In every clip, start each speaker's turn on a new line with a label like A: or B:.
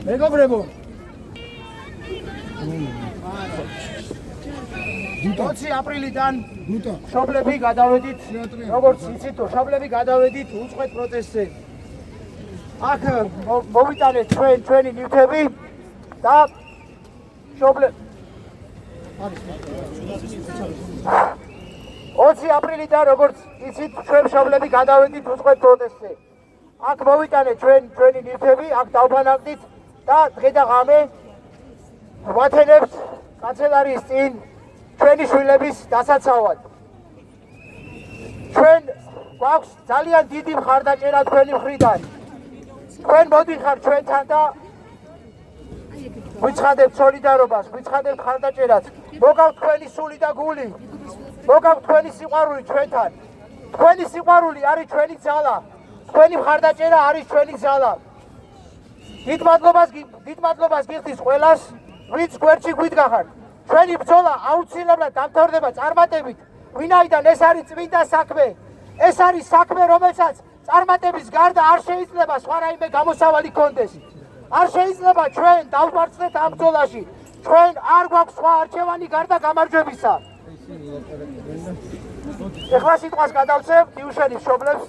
A: მეგობრებო 20 აპრილიდან მშობლები გადავედით როგორც იცით მშობლები გადავედით უწყვეტ პროტესტზე აქ მოვიტანეთ ჩვენი ნივთები და მშობლები 20 აპრილიდან როგორც იცით ჩვენ მშობლები გადავედით უწყვეტ პროტესტზე აქ მოვიტანეთ ჩვენი ნივთები აქ დავფანაგდით და დღე და ღამე ვათენებთ კანცელარიის წინ ჩვენი შვილების დასაცავად ჩვენ გვაქვს ძალიან დიდი მხარდაჭერა თქვენი მხრიდან თქვენ მოდიხარ ჩვენთან და ვიცხადებთ სოლიდარობას ვიცხადებთ მხარდაჭერას მოგავთ თქვენი სული და გული მოგავთ თქვენი სიყვარული ჩვენთან თქვენი სიყვარული არის ჩვენი ძალა თქვენი მხარდაჭერა არის ჩვენი ძალა დიდ მადლობას გიხდის ყველას ვინც გვერდში გვიდგახართ ჩვენი ბრძოლა აუცილებლად დამთავრდება წარმატებით ვინაიდან ეს არის წმინდა საქმე ეს არის საქმე რომელსაც წარმატების გარდა არ შეიძლება სხვა რაიმე გამოსავალი გქონდეს არ შეიძლება ჩვენ დავმარცხდეთ ამ ბრძოლაში ჩვენ არ გვაქვს სხვა არჩევანი გარდა გამარჯვებისა ეხლა სიტყვას გადავცემ დიუშენის მშობლებს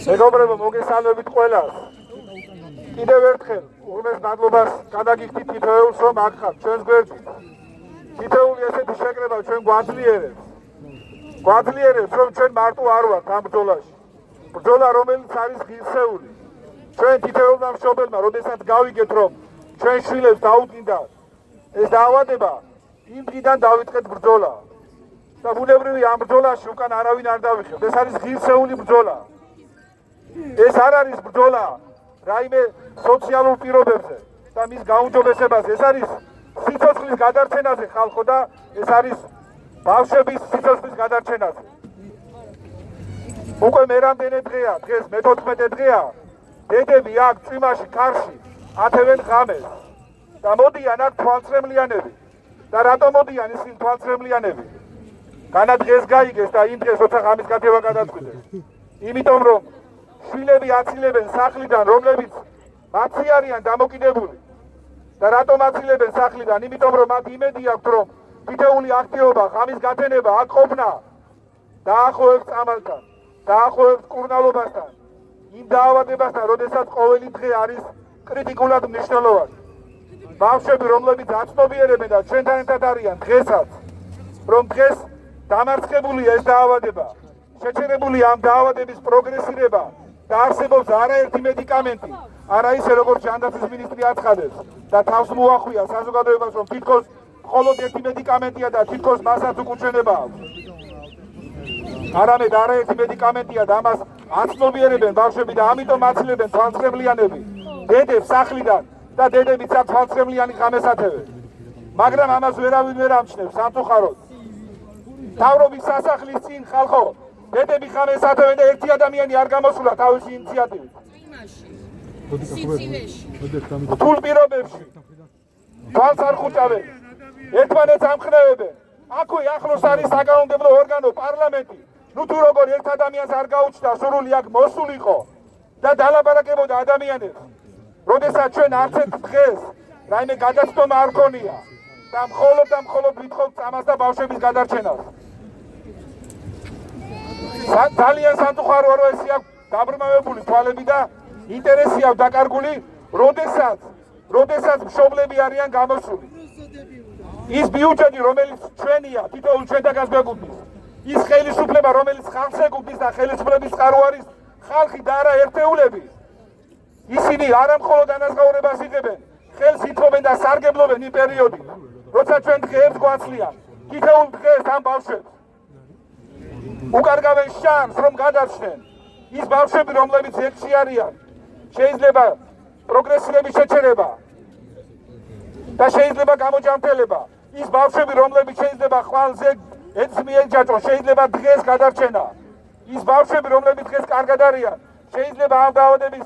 A: მეგობრებო მოგესალმებით ყველას კიდევ ერთხელ უღმეს მადლობას გადაგიხდით თითოეულს რომ აქ ხართ ჩვენს გვერდში თითოეული ესეთი შეკრება ჩვენ გვაძლიერებს რომ ჩვენ მარტო არ ვართ ამ ბრძოლაში ბრძოლა რომელიც არის ღირსეული ჩვენ თითოეულმა მშობელმა როდესაც გავიგეთ რომ ჩვენ შვილებს დაუდგინდა ეს დაავადება იმ დღიდან დავიწყეთ ბრძოლა და ბუნებრივი ამ ბრძოლაში უკან არავინ არ დავიხევთ ეს არის ღირსეული ბრძოლა ეს არ არის ბრძოლა რაიმე სოციალურ პირობებზე და მის გაუმჯობესებაზე ეს არის სიცოცხლის გადარჩენაზე ხალხო და ეს არის ბავშვების სიცოცხლის გადარჩენაზე უკვე მერამდენე დღეა დღეს მე-14 დღეა დედები აქ წვიმაში ქარში ათევენ ღამეს და მოდიან აქ თვალწრემლიანები და რატომ მოდიან ისინი თვალწრემლიანები განა დღეს გაიგეს და იმ დღეს როცა ღამის გათევა გადაწყვიტეს იმიტომ რომ შვილები აცილებენ სახლიდან რომლებიც მათი არიან დამოკიდებული და რატომ აცილებენ სახლიდან იმიტომ რომ მათ იმედი აქვთ რომ თითოეული აქტივობა ღამის გათენება აქ ყოფნა დაახლოებს წამალთან დაახლოებს კურნალობასთან იმ დაავადებასთან როდესაც ყოველი დღე არის კრიტიკულად მნიშვნელოვანი ბავშვები რომლებიც აცნობიერებენ და ჩვენთან ერთად არიან დღესაც რომ დღეს დამარცხებულია ეს დაავადება შეჩერებულია ამ დაავადების პროგრესირება და არსებობს არაერთი მედიკამენტი არა ისე როგორც ჯანდაცვის მინისტრი აცხადებს და თავს მოახვია საზოგადოებას რომ თითქოს მხოლოდ ერთი მედიკამენტია და თითქოს მასაც უკუჩვენება აქვს არამედ არაერთი მედიკამენტია და ამას აცნობიერებენ ბავშვები და ამიტომ აცილებენ თვალწრემლიანები დედებს სახლიდან და დედებიც აქ თვალწრემლიანი ღამეს ათევენ მაგრამ ამას ვერავინ ვერ ამჩნევს სამწუხაროდ თავრობის სასახლის წინ ხალხო დედები ღამეს ათევენ და ერთი ადამიანი არ გამოსულა თავისი ინიციატივით რთულ პირობებში თვალს არ ხუჭავენ ერთმანეთს ამხნევებენ აქვე ახლოს არის საკანონმდებლო ორგანო პარლამენტი ნუ თუ როგორ ერთ ადამიანს არ გაუჩნდა სურვილი აქ მოსულიყო და დალაპარაკებოდა ადამიანებს როდესაც ჩვენ არც ერთ დღეს რაიმე გადაცდომა არ ქონია და მხოლოდ ვითხოვთ წამას და ბავშვების გადარჩენას ძალიან სამწუხაროა რომ ესე აქვს დაბრმავებული თვალები და ინტერესი აქვს დაკარგული როდესაც მშობლები არიან გამოსული ის ბიუჯეტი რომელიც ჩვენია თითოეულ ჩვენთაგანს გვეკუთვნის ის ხელისუფლება რომელიც ხალხს ეკუთვნის და ხელისუფლების წყარო არის ხალხი და არა ერთეულები ისინი არა მხოლოდ ანაზღაურებას იღებენ ხელს ითხოვენ და სარგებლობენ იმ პერიოდით როცა ჩვენ დღეებს გვაცლიან თითოეულ დღეს ამ ბავშვებს უკარგავენ შანსს რომ გადარჩნენ ის ბავშვები რომლებიც ერთში არიან შეიძლება პროგრესირების შეჩერება და შეიძლება გამოჯანმრთელება ის ბავშვები რომლებიც შეიძლება ხვალზე ეთს მიეჯაჭონ შეიძლება დღეს გადარჩენა ის ბავშვები რომლებიც დღეს კარგად არიან შეიძლება ამ დაავადების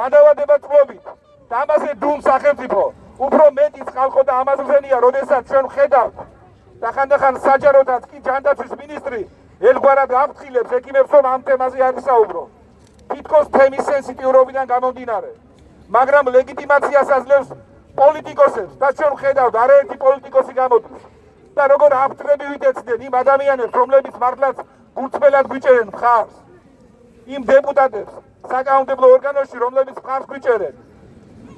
A: გადავადება წლობით და ამაზე დუმ სახელმწიფო უფრო მეტიც ხალხო და ამაზრზენია როდესაც ჩვენ ვხედავთ და ხანდახან საჯაროდაც კი ჯანდაცვის მინისტრი ერთგვარად გაფრთხილებს ექიმებს, რომ ამ თემაზე არ ისაუბრო. თითქოს თემის სენსიტიურობიდან გამომდინარე. მაგრამ ლეგიტიმაციას აძლევს პოლიტიკოსებს და ჩვენ ვხედავთ არაერთი პოლიტიკოსი გამოდის. და როგორ აფრთხები ვიტეცდნენ იმ ადამიანებს, რომლებიც მართლაც გულწრფელად გვიჭერენ მხარს. იმ დეპუტატებს საკანონმდებლო ორგანოში, რომლებიც მხარს გვიჭერენ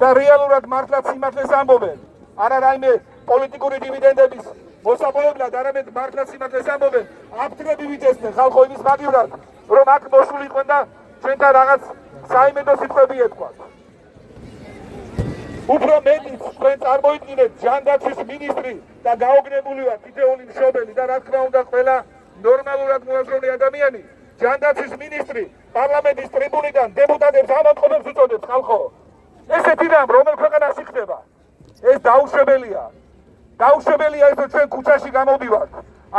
A: და რეალურად მართლაც სიმართლეს ამბობენ. არა რაიმე პოლიტიკური დივიდენდების მოსაპოვებლად, არამედ მართლაც სიმართლეს ამბობენ. აფრთხები ვიტეცდნენ ხალხო იმის მაგივრად, რომ აქ მოსულიყვენ და ჩვენთან რაღაც საიმედო სიტყვები ეთქვათ. უფრო მეტიც თქვენ წარმოიდგინეთ ჯანდაცვის მინისტრი და გაოგნებული ვარ თითოეული მშობელი და რა თქმა უნდა ყველა ნორმალურად მოაზროვნე ადამიანი ჯანდაცვის მინისტრი პარლამენტის ტრიბუნიდან დეპუტატებს ამოწყობებს უწოდებს ხალხო. ესეთი რამ რომელ ქვეყანაში ხდება? ეს დაუშვებელია. დაუშვებელია ეს რომ ჩვენ ქუჩაში გამოვდივართ.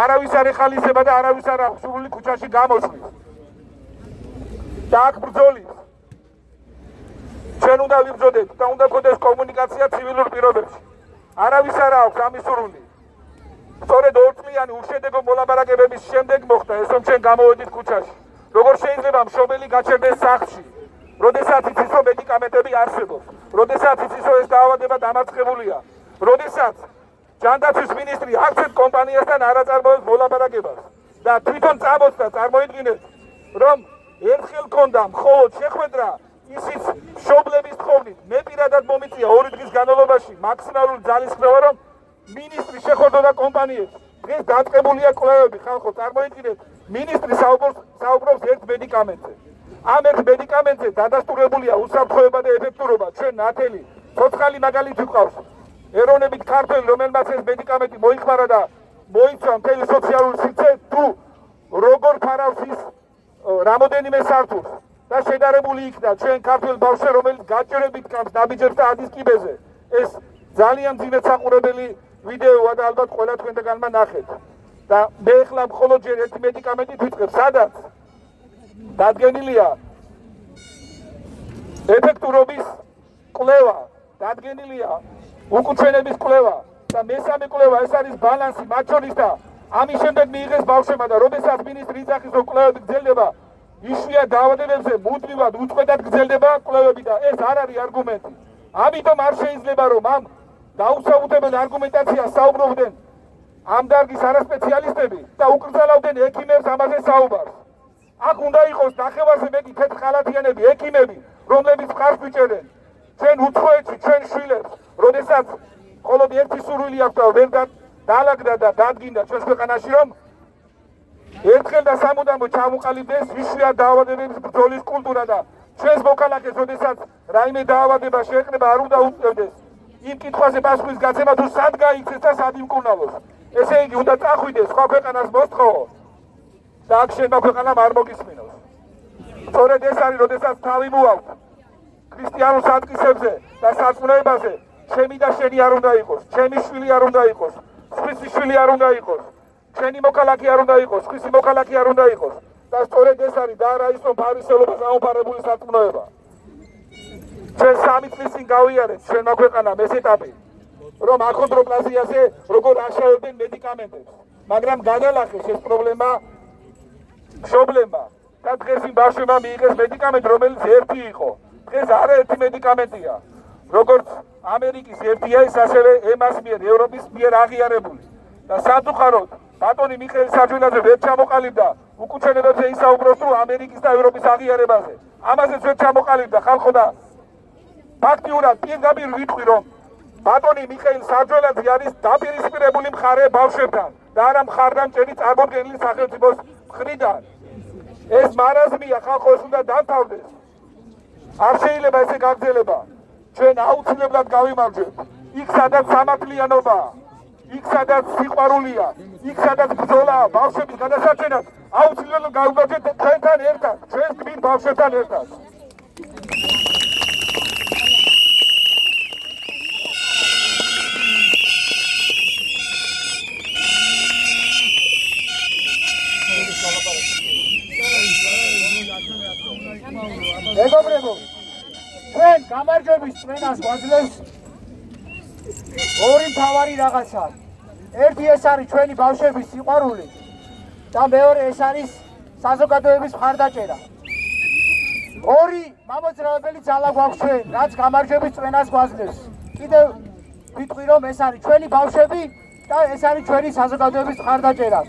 A: არავის არ ეხალისება და არავის არ აქვს სრული ქუჩაში გამოსვლის. და აქ ბრძოლის. ჩვენ უნდა ვიბრძოდეთ და უნდა გქონდეს კომუნიკაცია ცივილურ პირობებში. არავის არ აქვს ამის სურვილი. სწორედ 2 წლიანი უშედეგო მოლაპარაკებების შემდეგ მოხდა ეს, რომ ჩვენ გამოვედით ქუჩაში. როგორ შეიძლება მშობელი გაჩერდეს სახლში, როდესაც იცის, რომ მედიკამენტები არსებობს, როდესაც იცის, რომ ეს დაავადება დამარცხებულია, როდესაც ჯანდაცვის მინისტრი არც ერთ კომპანიასთან არ აწარმოებს მოლაპარაკებას და თვითონ წამოწდა, წარმოიდგინეთ, რომ ერთხელ ქონდა მხოლოდ შეხვედრა ისიც მშობლების თხოვნით. მე პირადად მომიწია 2 დღის განმავლობაში მაქსიმალური ძალისხმევა, რომ მინისტრი შეხვედროდა კომპანიებს. დღეს დაწყებულია კვლევები, ხალხო, წარმოიდგინეთ, მინისტრი საუბრობს ერთ მედიკამენტზე. ამ ერთ მედიკამენტზე დადასტურებულია უსაფრთხოება და ეფექტურობა. ჩვენ ნათელი ცოცხალი მაგალითი ვყავს. ეროვნებით ქართველი, რომელმაც ეს მედიკამენტი მოიხმარა და მოიცვა მთელი სოციალური სივრცე, თუ როგორ ფარავს ის რამოდენიმე სართულს და შედარებული იქნა ჩვენ ქართველ ბავშვზე, რომელიც გაჭირებით კამს ნაბიჯებს და ადის კიბეზე. ეს ძალიან ძინეთ საყურებელი ვიდეოა და ალბათ ყველა თქვენთაგანმა ნახეთ. და მე ახლა მხოლოდ ჯერ ერთი მედიკამენტით ვიწყებ, სადაც დადგენილია ეფექტურობის კვლევა, დადგენილია უკუჩვენების კვლევა და მესამე კვლევა ეს არის ბალანსი მათ შორის და ამის შემდეგ მიიღეს ბავშვებმა და როდესაც მინისტრი იძახის, რომ კვლევები გრძელდება, იშვიათ დაავადებებზე მუდმივად უწყვეტად გრძელდება კვლევები და ეს არ არის არგუმენტი. ამიტომ არ შეიძლება რომ ამ დაუსაუბრებელ არგუმენტაციას საუბრობდნენ ამ დარგის არასპეციალისტები და უკრძალავდნენ ექიმებს ამაზე საუბარს. აქ უნდა იყოს ნახევარზე მეტი თეთრხალათიანები ექიმები, რომლებიც მხარს გვიჭერენ ჩვენ უცხოეთში, ჩვენ შვილებს, როდესაც მხოლოდ ერთი სურვილი აქვს და ვერ დაალაგდა და დადგინდა ჩვენს ქვეყანაში, რომ ერთხელ და სამუდამოდ ჩამოყალიბდეს იშვიათ დაავადებების ბრძოლის კულტურა და ჩვენს მოქალაქეს, როდესაც რაიმე დაავადება შეეყრება, არ უნდა უწევდეს იმ კითხვაზე პასუხის გაცემა, თუ სად გაიქცეს და სად იმკურნალოს. ესე იგი, უნდა წახვიდეს სხვა ქვეყანას მოსთხოვო და აქ შენმა ქვეყანამ არ მოგისმინოს. სწორედ ეს არის, როდესაც თავი მოაქვს ქრისტიანულ სატკისებზე და სარწმუნოებაზე, ჩემი და შენი არ უნდა იყოს, ჩემი შვილი არ უნდა იყოს, სხვისი შვილი არ უნდა იყოს, ჩვენი მოქალაქე არ უნდა იყოს, სხვისი მოქალაქე არ უნდა იყოს. და სწორედ ეს არის და არა ის, რომ ფარისეულობას ამოფარებული სარწმუნოება. ჩვენ 3 წლის წინ გავიარეთ ჩვენმა ქვეყანამ ეს ეტაპი, რომ ახონდროპლაზიაზე როგორ აშავებდნენ მედიკამენტებს, მაგრამ გადალახეს ეს პრობლემა მშობლებმა და დღეს იმ ბავშვებმა მიიღეს მედიკამენტი, რომელიც ერთი იყო. დღეს არაერთი მედიკამენტია, როგორც ამერიკის ერთია, ის ასევე ემას მიერ, ევროპის მიერ აღიარებული. და სამწუხაროდ ბატონი მიხეილ საჯულაძე ვერ ჩამოყალიბდა უკუჩვენებებზე ისაუბროს თუ ამერიკის და ევროპის აღიარებაზე. ამაზეც ვერ ჩამოყალიბდა ხალხო და ფაქტიურად პირდაპირ ვიტყვი, რომ ბატონი მიხეილ საჯულაძე არის დაპირისპირებული მხარე ბავშვებთან და არა მხარდამჭერი წარმოდგენილი სახელმწიფოს მხრიდან. ეს მარაზმია ხალხო, ეს უნდა დამთავრდეს. არ შეიძლება ესე გაგრძელება. ჩვენ აუცილებლად გავიმარჯვებთ. იქ სადაც სამართლიანობაა, იქ სადაც სიყვარულია, იქ სადაც ბრძოლაა ბავშვების გადასარჩენად, აუცილებლად გავიმარჯვებთ თქვენთან ერთად, ჩვენს გმირ ბავშვებთან ერთად. მეგობრებო, ჩვენ გამარჯვების წმენას გვაძლევს ორი მთავარი რაღაცა. ერთი ეს არის ჩვენი ბავშვების სიყვარული
B: და მეორე ეს არის საზოგადოების მხარდაჭერა. ორი მამოძრავებელი ძალა გვაქვს ჩვენ, რაც გამარჯვების წვენას გვაძლევს. კიდევ ვიტყვი რომ ეს არის ჩვენი ბავშვები და ეს არის ჩვენი საზოგადოების მხარდაჭერა.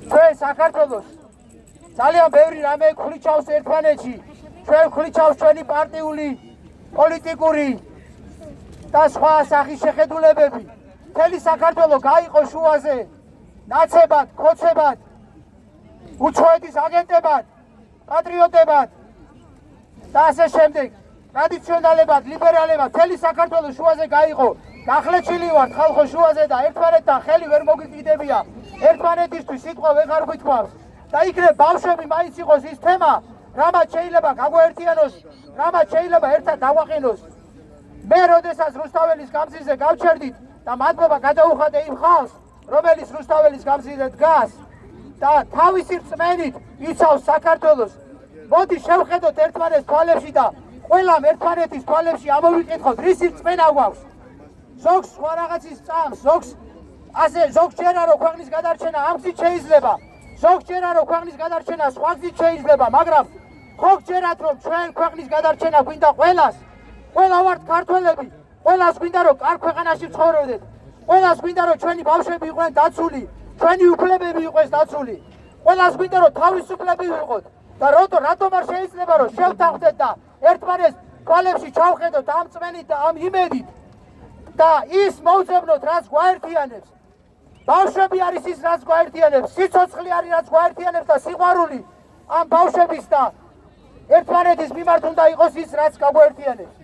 B: ჩვენ საქართველოს ძალიან ბევრი რამე ხლიჩავს ერთმანეთში. ჩვენ ხლიჩავს ჩვენი პარტიული, პოლიტიკური და სხვა სახის შეხედულებები. მთელი საქართველო გაიყო შუაზე ნაცებად, ქოცებად, უცხოეთის აგენტებად, პატრიოტებად და ასე შემდეგ. ტრადიციონალებად, ლიბერალებად, მთელი საქართველო შუაზე გაიყო. გახლეჩილი ვართ ხალხო შუაზე და ერთმანეთთან ხელი ვერ მოგიკიდებია. ერთმანეთისთვის სიტყვა ვეღარ გვითქვამს და იქნებ ბავშვები მაინც იყოს ის თემა, რამაც შეიძლება გაგვაერთიანოს, რამაც შეიძლება ერთად დავაყენოს. მე როდესაც რუსთაველის გამზირზე გავჩერდით და მადლობა გადაუხადე იმ ხალხს, რომელიც რუსთაველის გამზირზე დგას და თავისი რწმენით იცავს საქართველოს. მოდი შევხედოთ ერთმანეთს თვალებში და ყველამ ერთმანეთის თვალებში ამოვიკითხოთ, რისი რწმენა გვაქვს. ზოგს სხვა რაღაცის წამს, ზოგს ჯერა რომ ქვეყნის გადარჩენა ამ გზით შეიძლება, ზოგს ჯერა რომ ქვეყნის გადარჩენა სხვა გზით შეიძლება, მაგრამ ხო გჯერათ რომ ჩვენ ქვეყნის გადარჩენა გვინდა ყველას. ყველა ვართ ქართველები, ყველას გვინდა რომ კარგ ქვეყანაში ცხოვრობდეთ, ყველას გვინდა რომ ჩვენი ბავშვები იყვნენ დაცული, ჩვენი უფლებები იყოს დაცული, ყველას გვინდა რომ თავისუფლები ვიყოთ და რატომ არ შეიძლება რომ შევთანხმდეთ და ერთმანეთს თვალებში ჩავხედოთ ამ წმენით და ამ იმედით და ის მოვძებნოთ რაც გვაერთიანებს. ბავშვები არის ის რაც გვაერთიანებს, სიცოცხლე არის რაც გვაერთიანებს და სიყვარული ამ ბავშვების და ერთმანეთის მიმართ უნდა იყოს ის რაც გაგვაერთიანებს.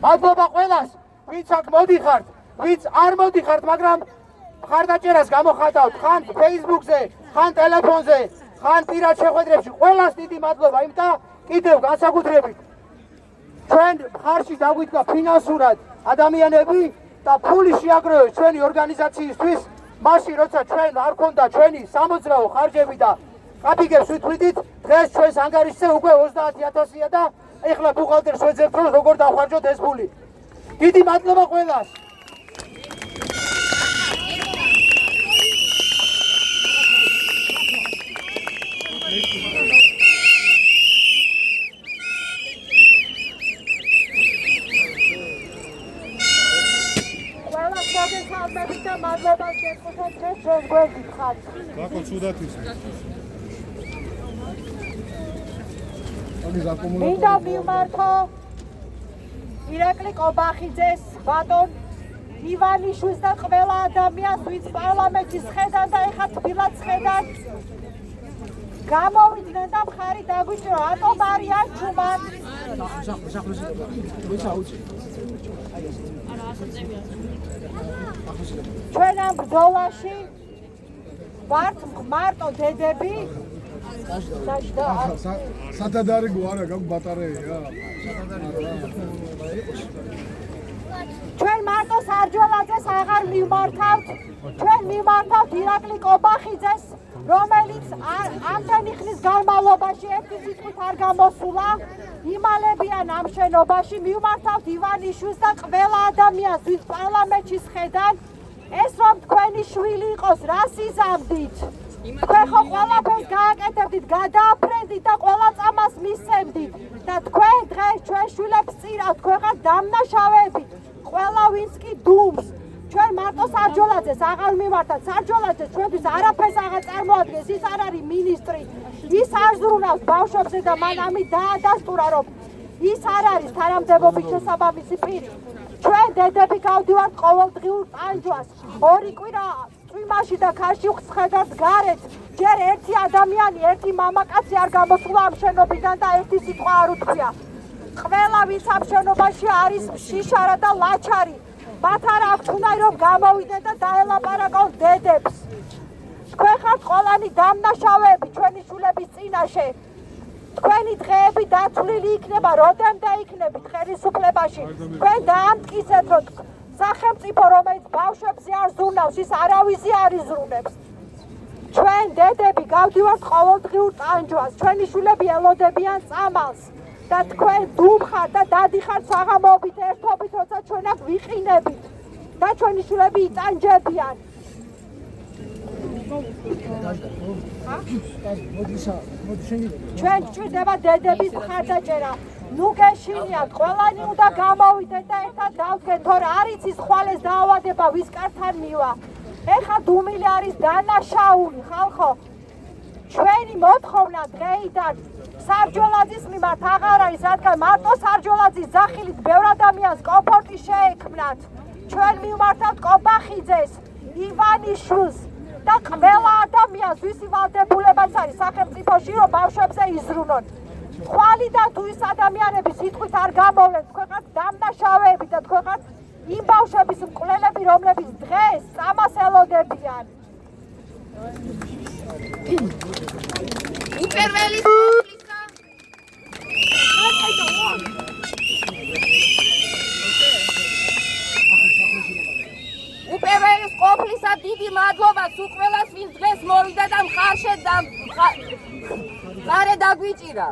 B: მადლობა ყველას, ვინც აქ მოდიხართ, ვინც არ მოდიხართ, მაგრამ მხარდაჭერას გამოხატავთ ხან Facebook-ზე, ხან ტელეფონზე, ხან პირად შეხვედრებში. ყველას დიდი მადლობა. და კიდევ განსაკუთრებით ჩვენ მხარში დაგვიდგა ფინანსურად ადამიანები და ფული შეაგროვეს ჩვენი ორგანიზაციისთვის, მაშინ როცა ჩვენ არ ქონდა ჩვენი სამოძრაო ხარჯები და კაპიკებს ვითვლიდით, დღეს ჩვენს ანგარიშზე უკვე 30,000-ია და ეხლა ბუღალტერს ვეძებთ რომ როგორ დავხარჯოთ ეს ფული. დიდი მადლობა ყველას. მადლობას გეკუთვნით დღეს ჩვენ გვერდით ხართ.
C: ბაკო ცუდად ის.
D: მინდა მივმართო ირაკლი კობახიძეს, ბატონ ივანიშვილს და ყველა ადამიანს, ვინც პარლამენტის ხედან და ეხლა თბილად ხედან გამოვიდნენ და მხარი დაგვიჭრო ატომ არიან ჩუმად. ჩვენ ამ ბრძოლაში ვართ მარტო დედები.
C: სათადარი გვარა გაქვს ბატარეა.
D: ჩვენ მარტო სარჯველაძეს აღარ მივმართავთ, ჩვენ მივმართავთ ირაკლი კობახიძეს, რომელიც ამდენი ხნის განმავლობაში ერთი სიტყვით არ გამოსულა, იმალებიან ამ შენობაში, მივმართავთ ივანიშვილს და ყველა ადამიანს, ვინც პარლამენტში ხედან, ეს რომ თქვენი შვილი იყოს, რას იზამდით? თქვენ ხო ყველაფერს გააკეთებდით, გადააფრენდით და ყველა წამას მისცემდით და თქვენ დღეს ჩვენ შვილებს წირავთ, თქვენ ხართ დამნაშავეები, ყველა ვინც კი დუმს. ჩვენ მარტო სარჯველაძეს აღარ მივართავთ, სარჯველაძეს ჩვენთვის არაფერს აღარ წარმოადგენს, ის არ არის მინისტრი, ის არ ზრუნავს ბავშვებზე და მან ამით დაადასტურა, რომ ის არ არის თანამდებობის შესაბამისი პირი. ჩვენ დედები გავდივართ ყოველდღიურ ტანჯვას, 2 კვირა წვიმაში და ქარში ხედავთ გარეთ, ჯერ ერთი ადამიანი, ერთი მამაკაცი არ გამოსულა ამ შენობიდან და ერთი სიტყვა არ უთქვია. ყველა ვინც ამ შენობაში არის შიშარა და ლაჩარი, მათ არ აქვთ უნარი რომ გამოვიდნენ და დაელაპარაკონ დედებს. თქვენ ხართ ყველანი დამნაშავეები ჩვენი შვილების წინაშე. თქვენი დღეები დაცვლილი იქნება, როდემდე იქნებით ხელისუფლებაში. თქვენ დაამტკიცეთ, რომ სახელმწიფო, რომელიც ბავშვებზე არ ზრუნავს, ის არავისი არ იზრუნებს. ჩვენ დედები გავდივართ ყოველდღიურ ტანჯვას, ჩვენი შვილები ელოდებიან წამალს და თქვენ დუმხართ და დადიხართ საღამოობით ერთობით, როცა ჩვენ აქ ვიყინებით და ჩვენი შვილები იტანჯებიან. ჩვენ გვჭირდება დედების მხარდაჭერა. ნუ გეშინიათ, ყველანი უნდა გამოვიდეთ და ერთად დავდგეთ, თორე არ იცის ხვალეს დაავადება ვის კართან მივა. ეხლა დუმილი არის დანაშაული ხალხო. ჩვენი მოთხოვნა დღეიდან სარჯოლაძის მიმართ აღარ არის, რადგან მარტო სარჯოლაძის ძახილით ბევრ ადამიანს კომფორტი შეექმნათ. ჩვენ მივმართავთ კობახიძეს, ივანიშვილს და ყველა ადამიანს, ვისი ვალდებულებაც არის სახელმწიფოში, რომ ბავშვებზე იზრუნონ. ხვალი და თუ ის ადამიანები სიტყვით არ გამოვლენ, თქვენ ხართ დამნაშავეები და თქვენ ხართ იმ ბავშვების მკვლელები, რომლებიც დღეს წამას ელოდებიან.
E: უპირველეს ყოფლისა დიდი მადლობა სულ ყველას, ვინც დღეს მოვიდა და მხარშე და დაგვიჭირა.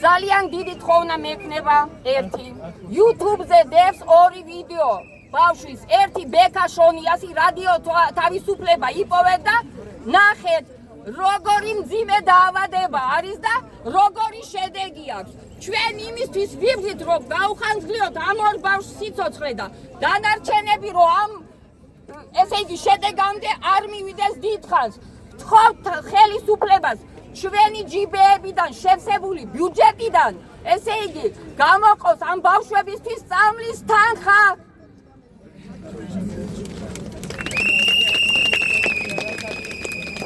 E: ძალიან დიდი თხოვნა მექნება ერთი. YouTube-ზე დევს 2 ვიდეო. ბავშვის ერთი ბექა შონიასი რადიო თავისუფლება იპოვეთ და ნახეთ, როგორი მძიმე დაავადება არის და როგორი შედეგი აქვს. ჩვენ იმისთვის ვიბრძვით, რომ გაუხანძლიოთ ამ ორ ბავშვს სიცოცხლე და დანარჩენები, რომ ამ ესე იგი შედეგამდე არ მივიდეს დიდხანს. ვთხოვთ ხელისუფლებას ჩვენი ჯიბეებიდან შევსებული ბიუჯეტიდან, ესე იგი, გამოყოს ამ ბავშვებისთვის სწავლის თანხა.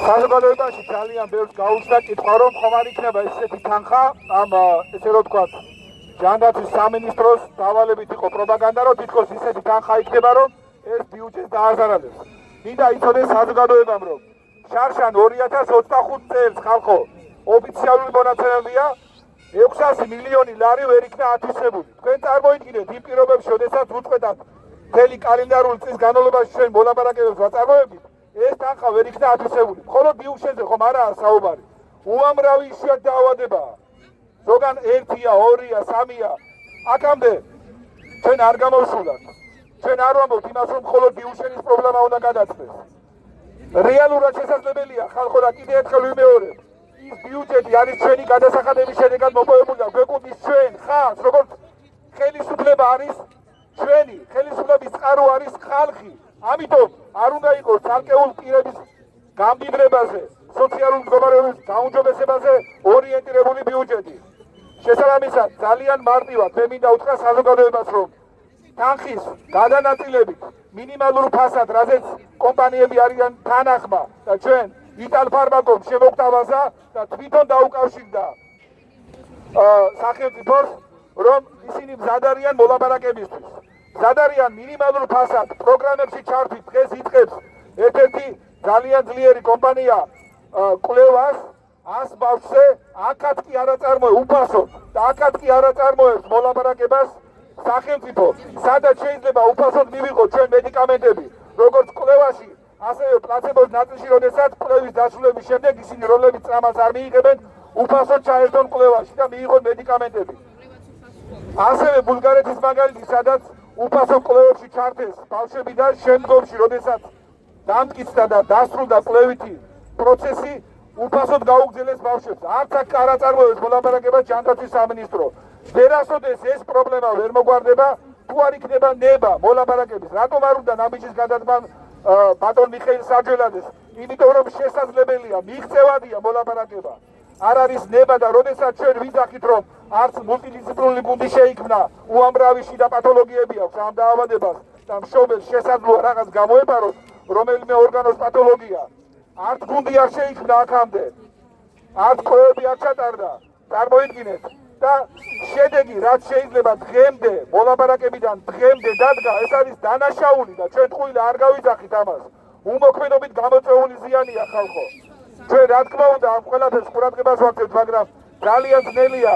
A: საზოგადოებაში ძალიან ბევრს გაუჩნდა კითხვა, რომ ხომ არ იქნება ესეთი თანხა ამ ესე რომ ვთქვათ, ჯანდაცვის სამინისტროს დავალებით იყო პროპაგანდა, რომ თითქოს ისეთი თანხა იქნება, რომ ეს ბიუჯეტს დააზარალებს. მინდა იცოდეს საზოგადოებამ, რომ შარშან 2025 წელს ხალხო ოფიციალური მონაცემებია 600 მილიონი ლარი ვერ იქნა ათვისებული. თქვენ წარმოიდგინეთ იმ პირობებში, როდესაც უწყვეტად მთელი კალენდარული წლის განმავლობაში ჩვენ მოლაპარაკებებს ვაწარმოებდით, ეს თანხა ვერ იქნა ათვისებული. მხოლოდ ბიუჯეტზე ხომ არაა საუბარი. უამრავი იშვიათი დაავადებაა. ზოგან 1-ია, 2-ია, 3-ია. აქამდე ჩვენ არ გამოვსულათ. ჩვენ არ ვამბობთ იმას, რომ მხოლოდ ბიუჯეტის პრობლემა უნდა გადაწყდეს. რეალურად შესაძლებელია ხალხო და კიდევ ერთხელ ვიმეორებ, ის ბიუჯეტი არის ჩვენი გადასახადების შედეგად მოპოვებული და გვეკუთვნის ჩვენ ხალხს, როგორც ხელისუფლება არის ჩვენი, ხელისუფლების წყარო არის ხალხი. ამიტომ არ უნდა იყოს ცალკეულ პირების გამდიდრებაზე, სოციალურ მდგომარეობის გაუმჯობესებაზე ორიენტირებული ბიუჯეტი. შესაბამისად, ძალიან მარტივად მე მინდა უთხრა საზოგადოებას, რომ თანხის გადანაწილებით მინიმალურ ფასად, რაზეც კომპანიები არიან თანახმა და ჩვენ იტალფარმაკომ შემოგთავაზა და თვითონ დაუკავშირდა სახელმწიფოს, რომ ისინი მზად არიან მოლაპარაკებისთვის. მზად არიან მინიმალურ ფასად პროგრამებში ჩართვით. დღეს იწყებს ერთ-ერთი ძალიან ძლიერი კომპანია კვლევას 100 ბავშვზე, აქაც კი არ აწარმოებს უფასოდ და აქაც კი არ აწარმოებს მოლაპარაკებას სახელმწიფო, სადაც შეიძლება უფასოდ მივიღოთ ჩვენ მედიკამენტები, როგორც კვლევაში, ასევე პლაცებოს ნაწილში, როდესაც კვლევის დასრულების შემდეგ ისინი როლების წამალს არ მიიღებენ, უფასოდ ჩაერთონ კვლევაში და მიიღონ მედიკამენტები. ასევე ბულგარეთის მაგალითი, სადაც უფასო კვლევებში ჩართეს ბავშვები და შემდგომში, როდესაც დამტკიცდა და დასრულდა კვლევითი პროცესი, უფასოდ გაუგზელეს ბავშვებს. არც აქ არ აწარმოებს მოლაპარაკებას ჯანდაცვის სამინისტრო. ვერასოდეს ეს პრობლემა ვერ მოგვარდება, თუ არ იქნება ნება მოლაპარაკების. რატომ არ უნდა ნაბიჯის გადადგმა ბატონ მიხეილ სარჯველაძეს? იმიტომ რომ შესაძლებელია, მიღწევადია მოლაპარაკება. არ არის ნება და როდესაც ჩვენ ვიძახით, რომ არც მულტიდისციპლინური გუნდი შეიქმნა, უამრავი შიდა პათოლოგიები აქვს ამ დაავადებას და მშობელს შესაძლოა რაღაც გამოეპაროს რომელიმე ორგანოს პათოლოგია. არც გუნდი არ შეიქმნა აქამდე, არც კვლევები არ ჩატარდა. წარმოიდგინეთ და შედეგი, რაც შეიძლება დღემდე მოლაპარაკებიდან დღემდე დადგა, ეს არის დანაშაული და ჩვენ ტყუილ არ გავიძახით ამას. უმოქმედობით გამოწვეული ზიანია ხალხო. ჩვენ რა თქმა უნდა ამ ყველაფერს ყურადღებას ვაქცევთ, მაგრამ ძალიან ძნელია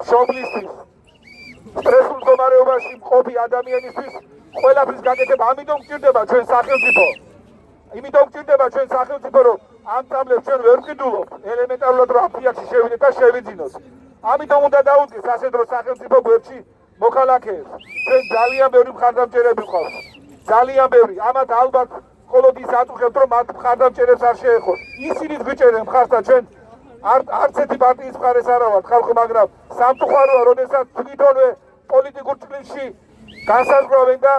A: მშობლისთვის, სტრესულ მდგომარეობაში მყოფი ადამიანისთვის ყველაფრის გაკეთება. ამიტომ გჭირდება ჩვენ სახელმწიფო. იმიტომ გჭირდება ჩვენ სახელმწიფო, რომ ამ წამლებს ჩვენ ვერ ვყიდულობთ ელემენტარულად, რომ აფრიაკში შევიდეთ და შევიძინოთ. ამიტომ უნდა დაუდგეს ასე დრო სახელმწიფო გვერდში მოქალაქეებს. ჩვენ ძალიან ბევრი მხარდამჭერები გვყავს. ძალიან ბევრი. ამათ ალბათ მხოლოდ ის აწუხებთ, რომ მათ მხარდამჭერებს არ შეეხოს. ისინიც გვიჭერენ მხარს და ჩვენ არც ერთი პარტიის მხარეს არ ვართ ხალხო, მაგრამ სამწუხაროა, როდესაც თვითონვე პოლიტიკურ ჭრილში განსაზღვრავენ და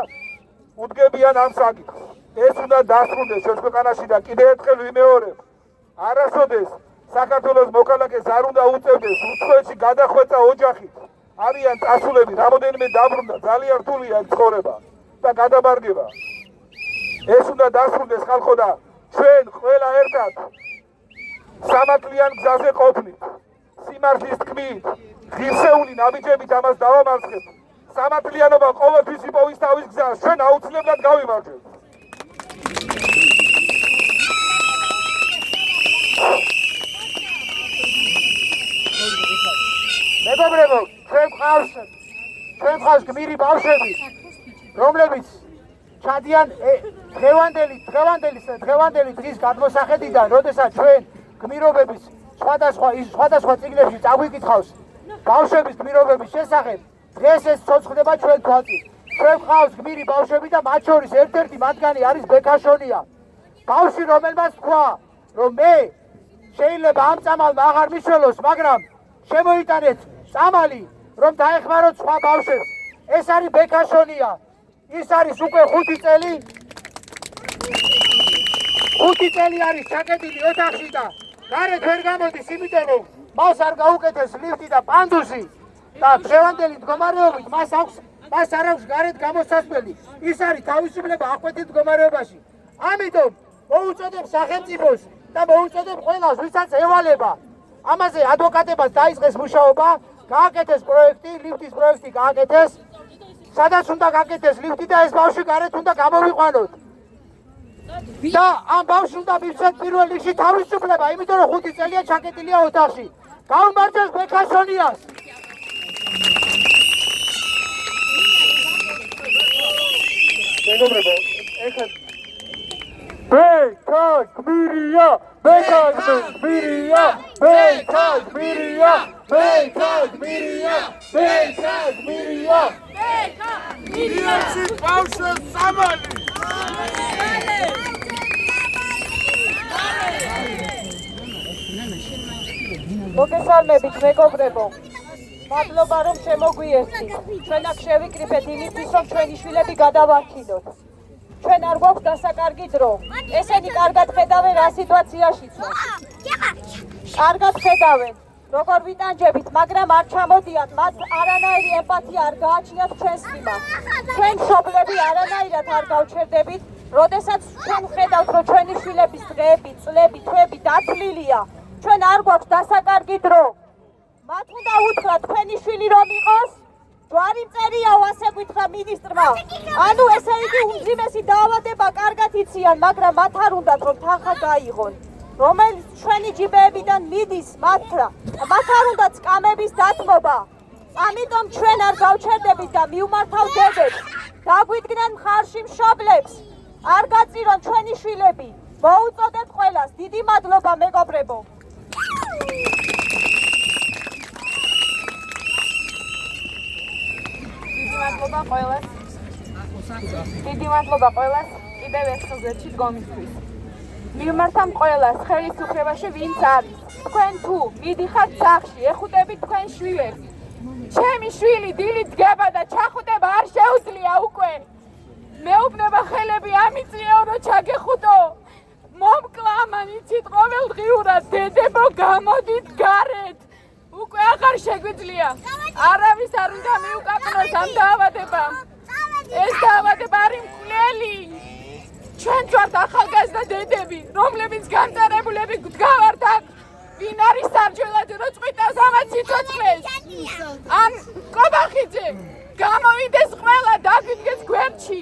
A: უდგებიან ამ საკითხს. ეს უნდა დასრულდეს ჩვენ ქვეყანაში და კიდევ ერთხელ ვიმეორებ, არასოდეს საქართველოს მოქალაქეს არ უნდა უწევდეს უცხოეთში გადახვეწა ოჯახით. არიან წასულები, რამოდენიმე დაბრუნდა, ძალიან რთულია ეს ცხოვრება და გადაბარგება. ეს უნდა დასრულდეს ხალხო და ჩვენ ყველა ერთად სამართლიან გზაზე ყოფნით, სიმართლის თქმით, ღირსეული ნაბიჯებით ამას დავამარცხებთ. სამართლიანობა ყოველთვის იპოვის თავის გზას, ჩვენ აუცილებლად გავიმარჯვებთ.
B: მეგობრებო, ჩვენ გვყავს გმირი ბავშვები, რომლებიც ჩადიან დღევანდელი დღის გადმოსახედიდან, როდესაც ჩვენ გმირობების სხვადასხვა წიგნებში წაგვიკითხავს ბავშვების გმირობების შესახებ, დღეს ეს ცოცხლდება ჩვენ თვალწინ. ჩვენ გვყავს გმირი ბავშვები და მათ შორის ერთ-ერთი მათგანი არის ბექაშონია. ბავშვი, რომელმაც თქვა, რომ მე შეიძლება ამ წამალმა აღარ მიშველოს, მაგრამ შემოიტანეთ წამალი, რომ დაეხმაროთ სხვა ბავშვებს. ეს არის ბექაშონია. ის არის უკვე 5 წელი. 5 წელი არის ჩაკეტილი ოთახში და გარეთ ვერ გამოდის, იმიტომ რომ მას არ გაუკეთეს ლიფტი და პანდუსი და დღევანდელი მდგომარეობით მას არ აქვს გარეთ გამოსასვლელი. ის არის თავისუფლება ახვეთით მდგომარეობაში. ამიტომ მოუწოდებ სახელმწიფოს და მოუწოდებ ყველას, ვისაც ევალება ამაზე ადვოკატებას დაიწყეს მუშაობა, გააკეთეს პროექტი, ლიფტის პროექტი გააკეთეს, სადაც უნდა გააკეთეს ლიფტი და ეს ბავშვი გარეთ უნდა გამოვიყვანოთ. და ამ ბავშვს უნდა მივცეთ პირველ რიგში თავისუფლება, იმიტომ რომ 5 წელია ჩაკეტილია ოთახში. გაუმარჯოს ბექაშონიას. მეგობრებო, ეხლა ბექაშმირია, ბექაშმირია, ბექაშმირია, ბექაშმირია, ბექაშმირია, ბექაშმირია.
C: ბავშვებს სამალი.
D: მოგესალმებით მეგობრებო, მადლობა რომ შემოგვიერთდით. ჩვენ აქ შევიკრიფეთ იმისთვის, რომ ჩვენი შვილები გადავარჩინოთ. ჩვენ არ გვაქვს დასაკარგი დრო. ესენი კარგად ხედავენ რა სიტუაციაშიც ვართ. კარგად ხედავენ, როგორ ვიტანჯებით, მაგრამ არ ჩამოდიან, მათ არანაირი ემპათია არ გააჩნიათ ჩვენს მიმართ. ჩვენ მშობლები არანაირად არ გავჩერდებით, როდესაც ჩვენ ხედავთ, რომ ჩვენი შვილების დღეები, წლები, თვეები დათვლილია. ჩვენ არ გვაქვს დასაკარგი დრო. მათ უნდა უთხრა თქვენი შვილი რომ იყოს, ჯვარი მწერიაო, ასე გითხრა მინისტრმა. ანუ ესე იგი უმძიმესი დაავადება კარგად იციან, მაგრამ მათ არ უნდათ რომ თანხა გაიღონ. რომელიც ჩვენი ჯიბეებიდან მიდის მართლა, მათ არ უნდათ სკამების დათმობა. ამიტომ ჩვენ არ გავჩერდებით და მივმართავდებთ. დაგვიდგნენ მხარში მშობლებს. არ გაწირონ ჩვენი შვილები. მოუწოდებთ ყველას. დიდი მადლობა მეგობრებო.
F: დიდი მადლობა ყველას კიდევ ერთხელ გვერდში დგომისთვის. მივმართავ ყველას ხელისუფლებაში ვინც არის. თქვენ თუ მიდიხართ სახლში, ეხუტებით თქვენ შვილებს. ჩემი შვილი დილით დგება და ჩახუტება არ შეუძლია უკვე. მეუბნება ხელები ამიწიეო რომ ჩაგეხუტო. მომკლა ამან იცით ყოველდღიურად დედებო გამოდით გარეთ. უკვე აღარ შეგვიძლია. არავის არ უნდა მიუკაკნოს ამ დაავადებამ. ეს დაავადება არის მკვლელი. ჩვენ ვართ ახალგაზრდა დედები, რომლებიც განწარებულები გვდგავართ აქ. ვინ არის სარჯველაძე, რომ წვიტავს ამათ სიცოცხლეს? ან კობახიძე, გამოვიდეს ყველა, დაგვიდგეს გვერდში.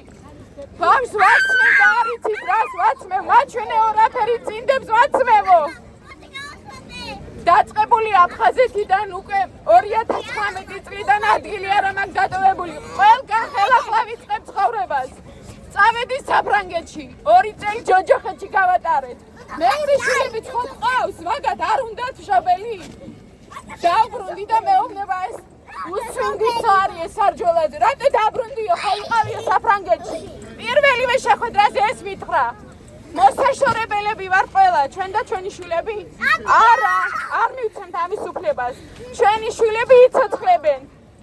F: ბავშვს ვაცმევ და არ იცით რას ვაცმევ, მაჩვენეო რაფერი წინდებს ვაცმევო. დაწყებული აფხაზეთიდან უკვე 2019 წლიდან ადგილი არ მაქვს დატოვებული. ყველგან ხელახლა ვიწყებ ცხოვრებას. წავედი საფრანგეთში, 2 წელი ჯოჯოხეთში გავატარეთ. მეორე შვილები ხო ყავს, მაგათ არ უნდათ მშობელი? დაუბრუნდი და მეუბნება ეს უსვინგის არის ეს სარჯველაძე. რატო დაბრუნდიო, ხო იყავიო საფრანგეთში? პირველივე შეხვედრაზე ეს მითხრა. მოსაშორებელები ვარ ყველა, ჩვენ და ჩვენი შვილები? არა, არ მივცემთ ამის უფლებას. ჩვენი შვილები იცოცხლებენ.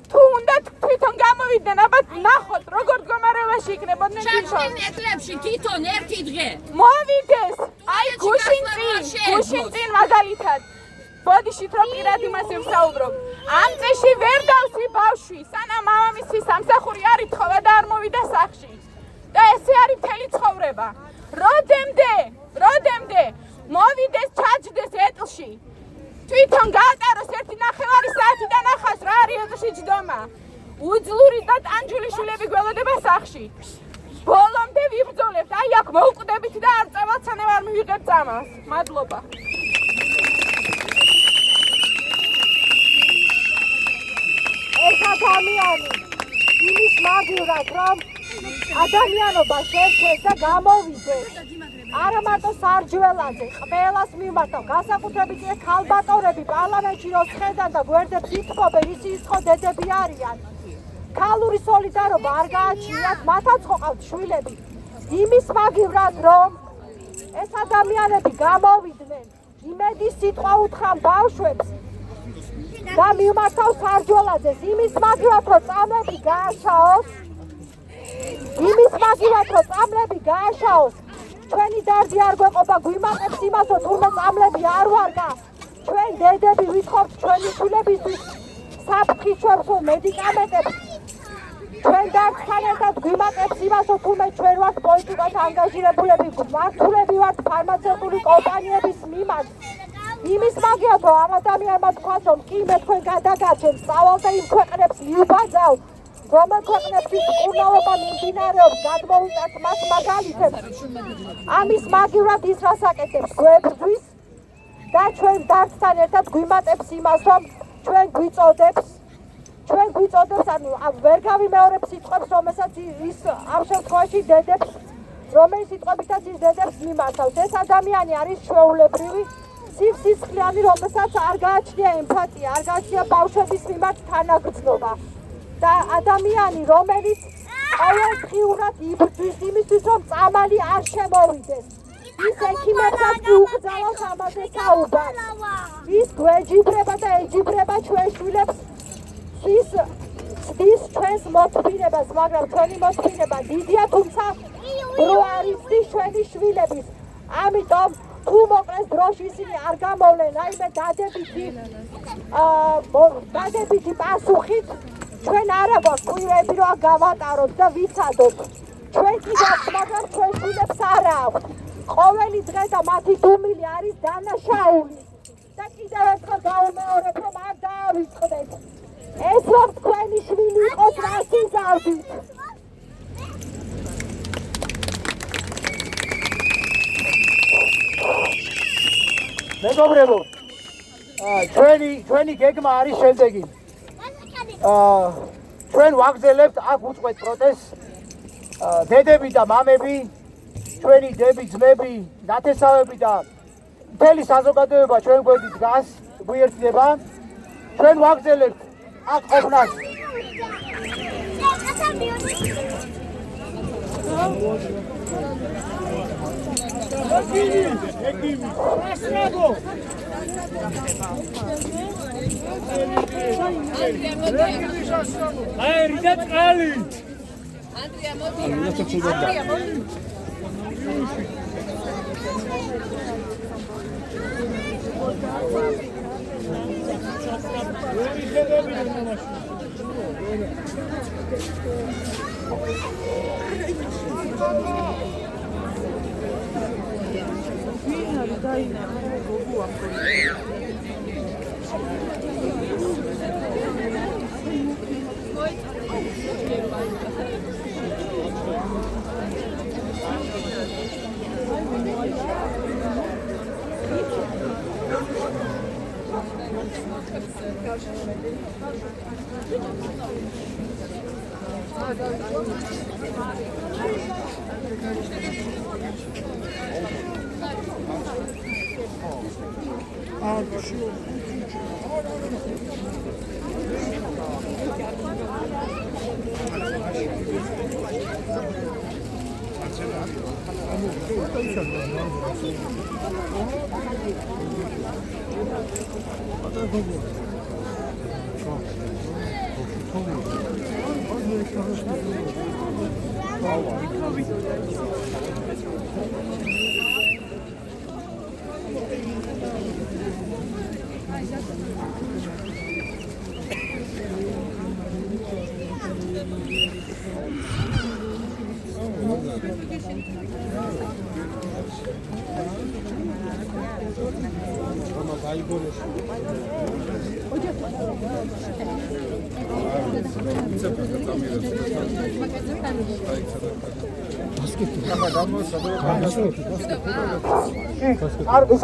F: თუ უნდა თვითონ გამოვიდნენ, აბა ნახოთ, როგორ მდგომარეობაში იქნებოდნენ თვითონ.
E: ჩამწენეთლებში თვითონ ერთი დღე.
F: მოვიდეს, აი გუშინ წინ მაგალითად. ბოდიშით რომ პირად იმას ვსაუბრობ. ამ წეში ვერ დავსვი ბავშვი, სანამ მამამისის სამსახური არ ითხოვა და არ მოვიდა სახლში. და ესე არის მთელი ცხოვრება. როდემდე მოვიდეს, ჩაჯდეს ეტლში. თვითონ გაატაროს 1.5 საათი და ნახავს რა არის ეტლში ჯდომა. უძლური და ტანჯული შვილები გველოდება სახლში. ბოლომდე ვიბრძოლებთ, აი აქ მოვკვდებით და არ წავალთ, სანამ არ მივიღებთ წამალს. მადლობა.
D: ეს ადამიანი იმის მაგივრად, რომ ადამიანობა შევჩეს და გამოვიდეს. არა მარტო სარჯველაძე, ყველას მიმართავ, განსაკუთრებით ეს ქალბატონები პარლამენტში რომ ხედან და გვერდებს ითხოვენ, ისიც ხო დედები არიან. ქალური სოლიდარობა არ გააჩნიათ, მათაც ხო ყავთ შვილები. იმის მაგივრად, რომ ეს ადამიანები გამოვიდნენ, იმედის სიტყვა უთხრან ბავშვებს და მიმართავ სარჯველაძეს, იმის მაგივრად, რომ წამლები გააშაოს, ჩვენი დარდი არ გვეყოფა, გვიმატებს იმას, რომ თურმე წამლები არ ვარგა. ჩვენ დედები ვითხოვთ ჩვენი შვილებისთვის საფრთხისმშობლო მედიკამენტებს. ჩვენ დარდთან ერთად გვიმატებს იმას, რომ თურმე ჩვენ ვართ პოლიტიკად ანგაჟირებულები, მმართველები ვართ ფარმაცევტული კომპანიების მიმართ. იმის მაგივრად, რომ ამ ადამიანმა თქვათ, რომ კი მე თქვენ გადაგაჩენ, სწავალ და იმ ქვეყნებს მივბაძავ, რომელ ქვეყნებში მკურნალობა მიმდინარეობს, გადმოვიტანთ მას მაგალითებს. ამის მაგივრად ის რას აკეთებს, გვებრძვის და ჩვენ დარდთან ერთად გვიმატებს იმას, რომ ჩვენ გვიწოდებს, ანუ ვერ გავიმეორებ სიტყვებს, რომელსაც ის ამ შემთხვევაში დედებს, რომელიც სიტყვებითაც ის დედებს მიმართავს. ეს ადამიანი არის ჩვეულებრივი, სისხლიანი, რომელსაც არ გააჩნია ემპათია, არ გააჩნია ბავშვების მიმართ თანაგრძნობა. და ადამიანი, რომელიც ყოველდღიურად იბრძვის იმისთვის, რომ წამალი არ შემოვიდეს. ის ექიმებსაც უგზავნოს ამაზე საუბარს. ის გვეჯიბრება და ეჯიბრება ჩვენ შვილებს, ის ჩვენს მოთმინებას, მაგრამ ჩვენი მოთმინება დიდია, თუმცა რო არ იცდის ჩვენი შვილების. ამიტომ თუ მოკლეს დროში ისინი არ გამოვლენ, რაიმე დადებითი პასუხით, ჩვენ არა გვაქვს კვირები რომ გავატაროთ და ვიცადოთ. ჩვენ კი გვაქვს, მაგრამ ჩვენ შვილებს არა აქვთ. ყოველი დღე და მათი დუმილი არის დანაშაული. და კიდევ ერთხელ გავუმეორებ, რომ არ დაავიწყდეთ. ეს რომ თქვენი შვილი იყოს, რას იზავდით?
B: მეგობრებო, ჩვენი გეგმა არის შემდეგი. ჩვენ ვაგრძელებთ აქ უწყვეტ პროტესტს. დედები და მამები, ჩვენი დები, ძმები, ნათესავები და მთელი საზოგადოება ჩვენ გვერდით დგას, გვიერთდება. ჩვენ ვაგრძელებთ აქ ყოფნას.
C: აერიდა წყალი.
B: ის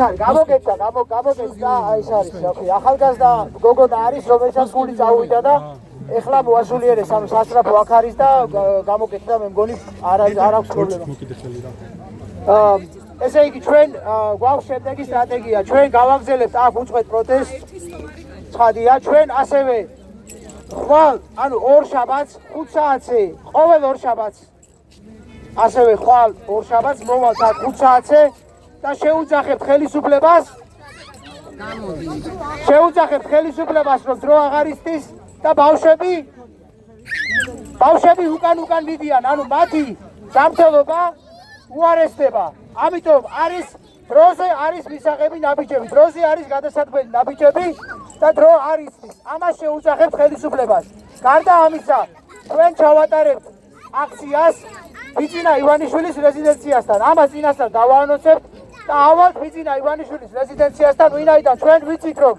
B: არის გამოგეცა ის არის ახალგაზრდა გოგონა არის რომელსაც გული წავიდა და ეხლა მოასულიერეს ამ სასწრაფო აქ არის და გამოგეცა მე მგონი არ აქვს პრობლემა ესე იგი ჩვენ გვაქვს შემდეგი სტრატეგია ჩვენ გავაგზავნებთ აქ უწყვეტ პროტესტს ცხადია ჩვენ ასევე ხვალ ანუ ორ შაბათს 5 საათზე ყოველ ორ შაბათს ასევე ხვალ ორ შაბათს მოვალთ აქ 5 საათზე და შეუძახებთ ხელისუფლებას რომ დრო აღარ ისთვის და ბავშვები უკან მიდიან ანუ მათი ჯანმრთელობა უარესდება ამიტომ არის დროზე არის მისაღები ნაბიჯები დროზე არის გადასაწყობი ნაბიჯები და დრო არ ისთვის ამას შეუძახებთ ხელისუფლებას გარდა ამისა ჩვენ ჩავატარებთ აქციას ბიძინა ივანიშვილის რეზიდენციასთან ამას წინასწარ დავაანონსებთ და ავალთ ბიძინა ივანიშვილის რეზიდენციასთან ვინაიდან ჩვენ ვიცით რომ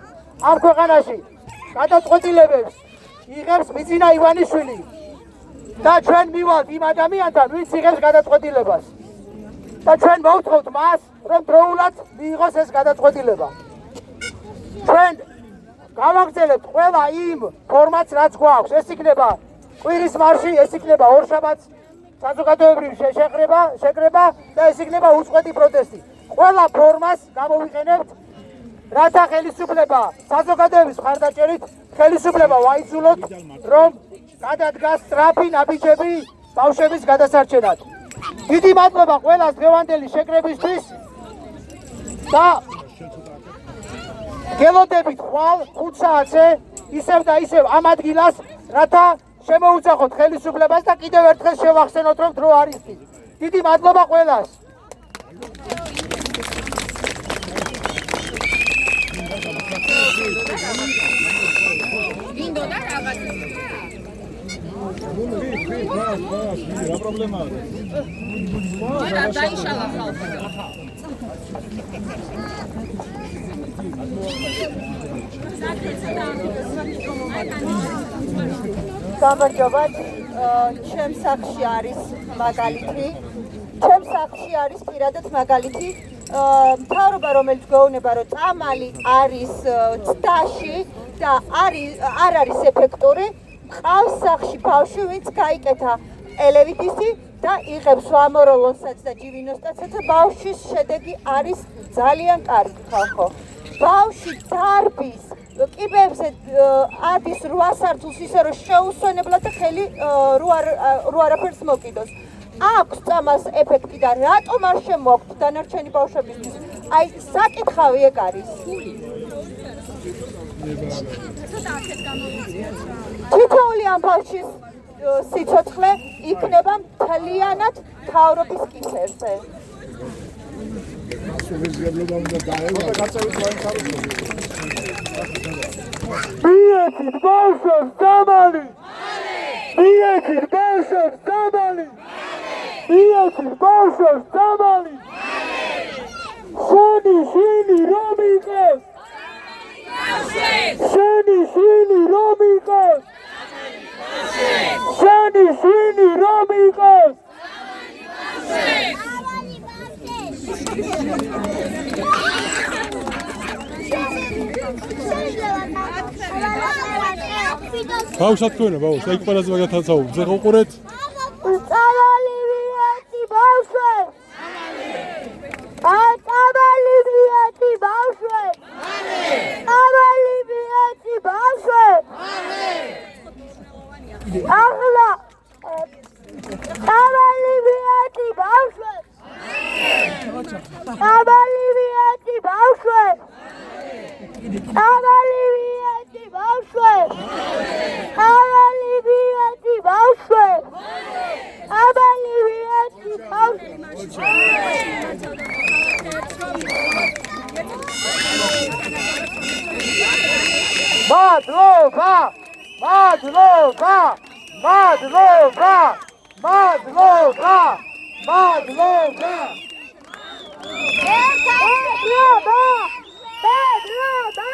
B: ამ ქვეყანაში გადაწყვეტილებებს იღებს ბიძინა ივანიშვილი და ჩვენ მივალთ იმ ადამიანთან ვინც იღებს გადაწყვეტილებას და ჩვენ მოვთხოვთ მას რომ დროულად მიიღოს ეს გადაწყვეტილება ჩვენ გავაგზავნებთ ყველა იმ ფორმატს რაც გვაქვს ეს იქნება კვირის მარში ეს იქნება ორშაბათს საზოგადოებრივი შეკრება და ეს იქნება უწყვეტი პროტესტი ყველა ფორმას გამოვიყენებთ რათა ხელისუფლება საზოგადოების მხარდაჭერით ხელისუფლება ვაიძულოთ რომ გადადგას სწრაფი ნაბიჯები ბავშვების გადასარჩენად დიდი მადლობა ყველას დღევანდელი შეკრებისთვის და გელოდებით ხვალ 5 საათზე ისევ და ისევ ამ ადგილას რათა შემოუძახოთ ხელისუფლებას და კიდევ ერთხელ შევახსენოთ რომ დრო არ ისთვის დიდი მადლობა ყველას
E: გინდოდა რაღაც
A: რა პრობლემაა?
E: ვერა დაიშალა ხალხი.
D: გამარჯობათ, ჩემს სახლში არის მაგალითი. ჩემს სახლში არის პირადად მაგალითი. მთავრობა რომელიც გვეუბნება რომ წამალი არის ცდაში და არ არის ეფექტური ყავს სახლში ბავშვი ვინც გაიკეთა ელევიდისი და იღებს ვამოროლოსაც და ჯივინოსტაცაც და ბავშვის შედეგი არის ძალიან კარგი ხალხო ბავშვი დარბის კიბებზე ადის 8 სართულს ისე რომ შეუსვენებლად და ხელი რო არაფერს მოკიდოს აქვს წამას ეფექტი და რატომ არ შემოაქვთ დანარჩენი ბავშვებისთვის აი საკითხავი ეგ არის თითოეული ამ ბავშვის სიცოცხლე იქნება მთლიანად მთავრობის კისერზე
B: მიეცით ბავშვებს დამალი მიეცით ბავშვებს დამალი მიეცით ბავშვებს დამალი შენი შვილი რომ იყოს შენი შვილი რომ იყოს შენი შვილი რომ იყოს
G: ბავშვად თქვენა ბავშვი აი ყველაზე მაგათ აცაუბ ზე ყურეთ
D: წამალი მიეცი ბავშვებს წამალი მიეცი ბავშვებს წამალი მიეცი ბავშვებს ახლა წამალი მიეცი ბავშვებს
H: Avalivieti baușve! Avalivieti baușve! Avalivieti baușve!
B: Madlova! Madlova! Madlova! Madlova! Madlova!
H: Madlova! Madlova!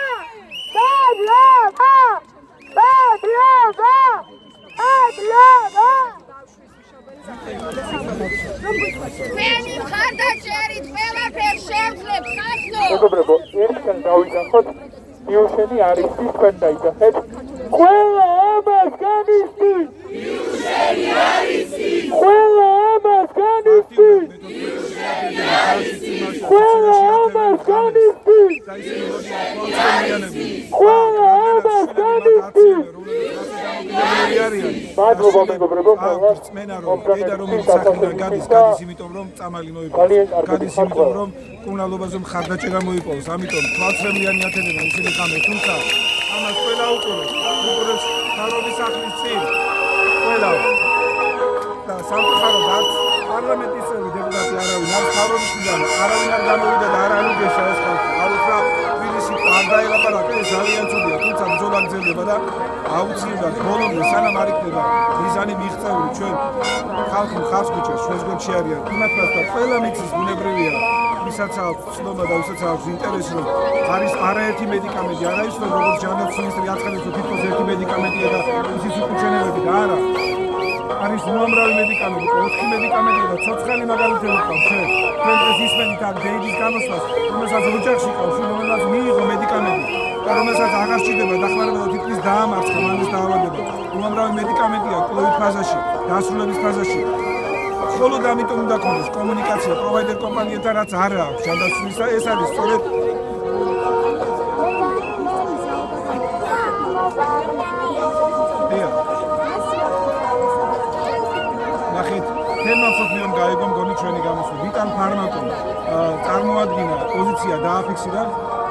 H: Madlova! Madlova! Madlova!
E: Meni მხარდაჭერით ყველაფერს შევძლებ ხასნო.
B: მეგობრებო, ერთგან დავიძახოთ, იუშენი არის ის თქვენ დაიძახეთ. ყველა ამას განიცდის. იუშენი არის ის. ყველა ამას განიცდის. იუშენი არის ის. ყველა ამას განიცდის. ყველა ამას განიცდის. მადლობა მეგობრებო,
I: წმენა რომ დედა რომელიც საქმიდან გადის, იმიტომ რომ წამალი მოიპოვოს. გადის იმიტომ რომ კუნალობაზე მხარდაჭერა მოიპოვოს. ამიტომ თვალწრემლიანი ათელებენ ისინი ხამე, თუმცა ამას ყველა უყურებს. უყურებს თავის სახლის წინ. ყველა და სამწუხაროდ არც პარლამენტის წევრი დეპუტატი არავინ არ თავრობისგან არავინ არ გამოვიდა და არ აუგეშა ეს ხალხი. არ უთხრა თბილისი არ დაელაპარაკა, ეს ძალიან ცუდია, თუმცა ბრძოლა გრძელდება და აუცილებლად ბოლომდე სანამ არ იქნება მიზანი მიღწეული ჩვენ ხალხი მხარს გვიჭერს, ჩვენს გვერდში არიან. იმათაც და ყველა მიწის ბუნებრივია ვისაც აქვს ცნობა და ვისაც აქვს ინტერესი რომ არის არაერთი მედიკამენტი, არა ის რომ როგორც ჯანდაცვის მინისტრი აცხადებს რომ თითქოს ერთი მედიკამენტია და ისიც უკუჩენელები და არა. არის უამრავი მედიკამენტი, 4 მედიკამენტია და ცოცხალი მაგალითად ვიყავს ჩვენ. ჩვენ ეს ისმენით აქ დეიდის გამოსვლას, რომელსაც ოჯახში ყავს, რომელსაც მიიღო მედიკამენტი და რომელსაც აღარ სჭირდება დახმარება და თითქმის დაამარცხა მანეს დაავადება. უამრავი მედიკამენტია კლოვის ფაზაში, დასრულების ფაზაში. მხოლოდ ამიტომ უნდა ქონდეს კომუნიკაცია პროვაიდერ კომპანიებთან, რაც არ აქვს ჯანდაცვის და ეს არის სწორედ ნახეთ, თემა სოფლიომ გაიგო მგონი ჩვენი გამოსვლა. ვიტალ ფარმაკომ წარმოადგინა პოზიცია დააფიქსირა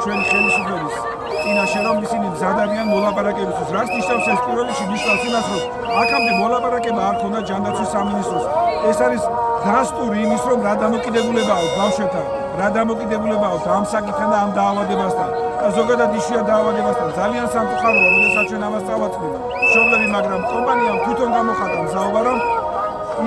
I: ჩვენი ხელისუფლების წინაშე, რომ ისინი მზად არიან მოლაპარაკებისთვის. რაც ნიშნავს ეს პირველ რიგში ნიშნავს იმას, რომ აქამდე მოლაპარაკება არ ქონდა ჯანდაცვის სამინისტროს. ეს არის დასტური იმის, რომ რა დამოკიდებულება აქვს ბავშვებთან, რა დამოკიდებულება აქვს ამ საკითხთან და ამ დაავადებასთან. და ზოგადად იშვიათ დაავადებასთან. ძალიან სამწუხაროა, როდესაც ჩვენ ამას წავაწყდით მშობლები, მაგრამ კომპანიამ თვითონ გამოხატა მზაობა, რომ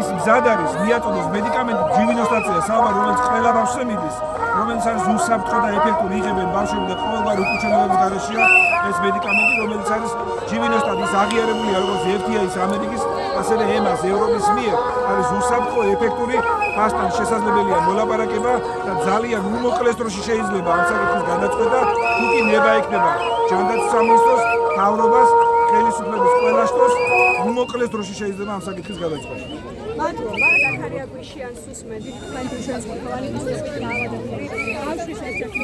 I: ის მზად არის მიაწოდოს მედიკამენტი ჯივინოსტაცია, საუბარი რომელიც ყველა ბავშვზე მიდის, რომელიც არის უსაფრთხო და ეფექტური, იღებენ ბავშვები და ყოველგვარი უკუჩვენებების გარეშეა ეს მედიკამენტი, რომელიც არის ჯივინოსტატი, ის აღიარებულია როგორც FDA-ის, ამერიკის, ასევე EMA-ს, ევროპის მიერ, არის უსაფრთხო, ეფექტური, მასთან შესაძლებელია მოლაპარაკება და ძალიან უმოკლეს დროში შეიძლება ამ საკითხის გადაწყვეტა, თუ კი ნება ექნება ჯანდაცვის სამინისტროს, მთავრობას, ხელისუფლების ყველა შტოს უმოკლეს დროში შეიძლება ამ საკითხის გადაწყვეტა.
F: მადლობა ზაქარია გვიშიანს უსმენთ თქვენ ჩვენს მოხალხე ბავშვის ერთ-ერთი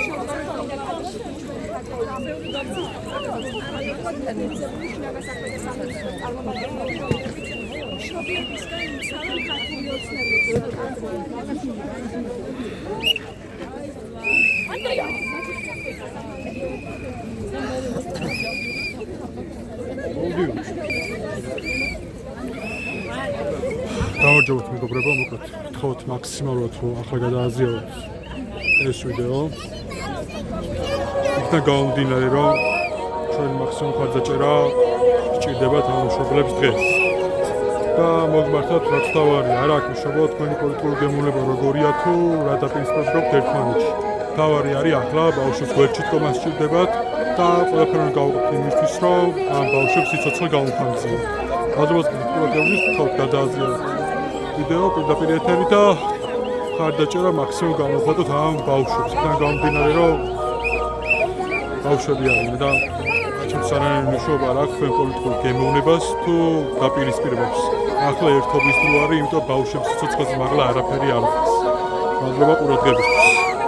G: გამარჯობათ მეგობრებო, მოკლედ ვთხოვთ მაქსიმალურად რომ ახლა გადააზიაროთ ეს ვიდეო. იქიდან გამომდინარე, რომ ჩვენ მაქსიმუმ ხარჯაჭერა სჭირდებათ ამ მშობლებს დღეს. და მოგმართოთ, რაც თავარი არ აქვს მშობლო, თქვენი პოლიტიკური გემოვნება როგორია თუ რა დაპირისპირებთ ერთმანეთში. თავარი არის ახლა ბავშვებს გვერდში თქომა სჭირდებათ და ყველაფერი უნდა გავაკეთოთ იმისთვის, რომ ამ ბავშვებს სიცოცხლე გაუფანძიოთ. ალბათ პროგრამის თქო გადააზიაროთ ვიდეო პირდაპირ ეთერი და ხარდაჭერა მაქსიმუმ გამოვხატოთ ამ ბავშვებს. იქიდან გამომდინარე, რომ ბავშვები არიან და ჩემს არანაირი მნიშვნელობა არ აქვს თქვენ პოლიტიკურ გემოვნებას თუ დაპირისპირებებს. ახლა ერთობის დრო არის, იმიტომ ბავშვებს სიცოცხლეზე მაღლა არაფერი არ აქვს. მადლობა ყურადღებისთვის.